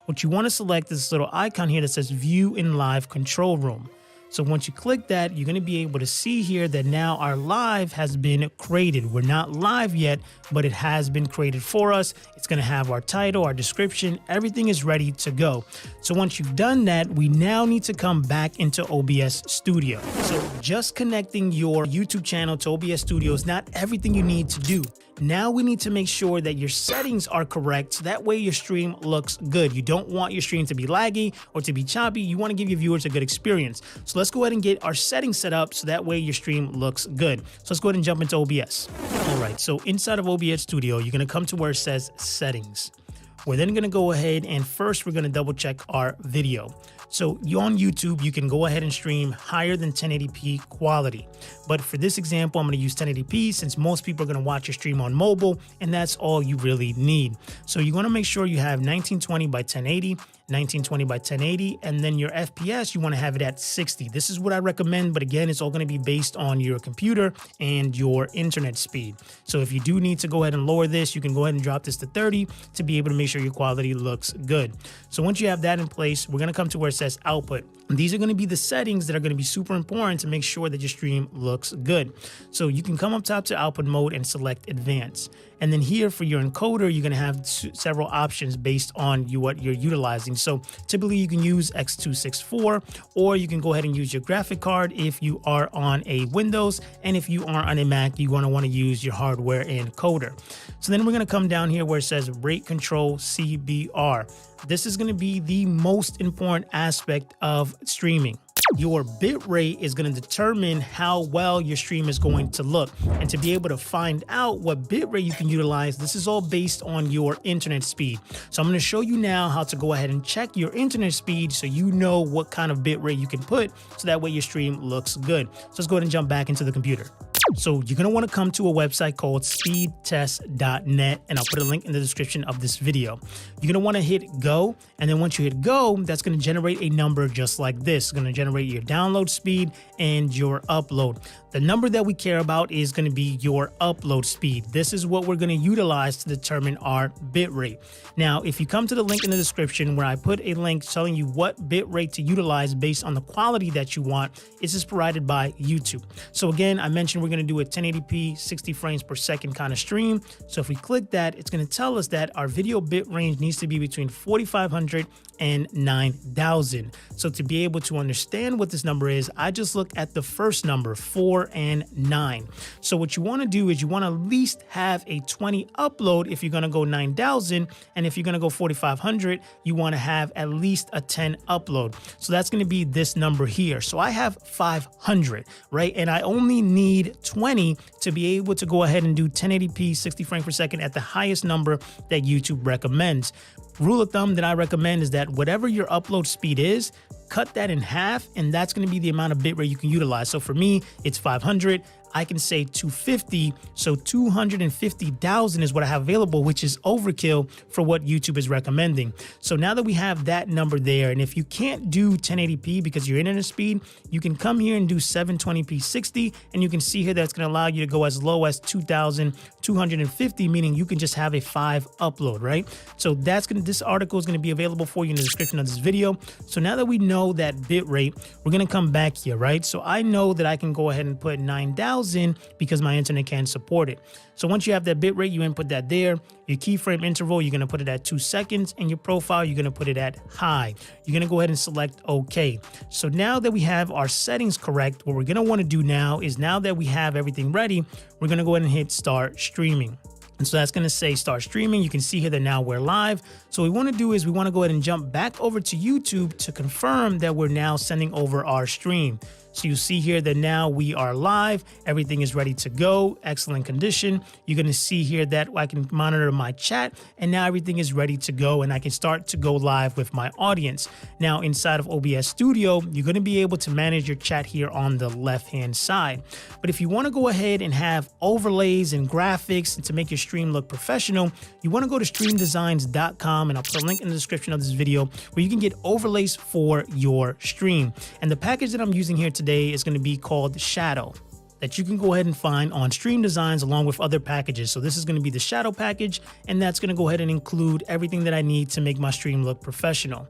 What you want to select is this little icon here that says View in Live Control Room. So once you click that, you're going to be able to see here that now our live has been created. We're not live yet, but it has been created for us. It's going to have our title, our description, everything is ready to go. So once you've done that, we now need to come back into OBS Studio. So just connecting your YouTube channel to OBS Studio is not everything you need to do. Now we need to make sure that your settings are correct so that way your stream looks good. You don't want your stream to be laggy or to be choppy. You want to give your viewers a good experience. So let's go ahead and get our settings set up so that way your stream looks good. So let's go ahead and jump into OBS. All right, so inside of OBS Studio, you're going to come to where it says Settings. We're then going to go ahead and first we're going to double check our video. So you on YouTube, you can go ahead and stream higher than 1080p quality. But for this example, I'm going to use 1080p since most people are going to watch your stream on mobile, and that's all you really need. So you want to make sure you have 1920 by 1080, 1920 by 1080, and then your FPS, you want to have it at 60. This is what I recommend, but again, it's all going to be based on your computer and your internet speed. So if you do need to go ahead and lower this, you can go ahead and drop this to 30 to be able to make sure your quality looks good. So once you have that in place, we're going to come to where it says Output. And these are going to be the settings that are going to be super important to make sure that your stream looks good. So you can come up top to Output Mode and select Advanced. And then here for your encoder, you're going to have several options based on what you're utilizing. So typically you can use X264, or you can go ahead and use your graphic card if you are on a Windows. And if you are on a Mac, you're going to want to use your hardware encoder. So then we're going to come down here where it says Rate Control CBR. This is going to be the most important aspect of streaming. Your bit rate is going to determine how well your stream is going to look. And to be able to find out what bit rate you can utilize, this is all based on your internet speed. So I'm going to show you now how to go ahead and check your internet speed so you know what kind of bit rate you can put so that way your stream looks good. So let's go ahead and jump back into the computer. So you're going to want to come to a website called speedtest.net, and I'll put a link in the description of this video. You're going to want to hit go, and then once you hit go, that's going to generate a number just like this. It's going to generate your download speed and your upload. The number that we care about is going to be your upload speed. This is what we're going to utilize to determine our bit rate. Now, if you come to the link in the description where I put a link telling you what bit rate to utilize based on the quality that you want, this is provided by YouTube. So again, I mentioned we're going to do a 1080p 60 frames per second kind of stream. So if we click that, it's going to tell us that our video bit range needs to be between 4500 and 9000. So to be able to understand what this number is, I just look at the first number, 4 and 9. So what you want to do is you want to at least have a 20 upload if you're going to go 9000, and if you're going to go 4500, you want to have at least a 10 upload. So that's going to be this number here. So I have 500, right? And I only need 20 to be able to go ahead and do 1080p 60 frames per second at the highest number that YouTube recommends. Rule of thumb that I recommend is that whatever your upload speed is, cut that in half, and that's going to be the amount of bitrate you can utilize. So for me, it's 500. I can say 250, so 250,000 is what I have available, which is overkill for what YouTube is recommending. So now that we have that number there, and if you can't do 1080p because your internet speed, you can come here and do 720p 60, and you can see here that's going to allow you to go as low as 2,250, meaning you can just have a 5 upload, right? So this article is going to be available for you in the description of this video. So now that we know that bit rate, we're going to come back here, right? So I know that I can go ahead and put 9,000 in because my internet can support it. So once you have that bit rate, you input that there. Your keyframe interval, you're going to put it at 2 seconds, and your profile, you're going to put it at high. You're going to go ahead and select OK. So now that we have our settings correct, what we're going to want to do now is, now that we have everything ready, we're going to go ahead and hit start streaming. And so that's going to say start streaming. You can see here that now we're live. So what we want to do is we want to go ahead and jump back over to YouTube to confirm that we're now sending over our stream. So you see here that now we are live. Everything is ready to go. Excellent condition. You're going to see here that I can monitor my chat, and now everything is ready to go, and I can start to go live with my audience. Now inside of OBS Studio, you're going to be able to manage your chat here on the left-hand side. But if you want to go ahead and have overlays and graphics and to make your stream look professional, you want to go to streamdesigns.com, and I'll put a link in the description of this video where you can get overlays for your stream. And the package that I'm using here today is going to be called Shadow. that you can go ahead and find on Stream Designs along with other packages. So this is going to be the shadow package, and that's going to go ahead and include everything that I need to make my stream look professional.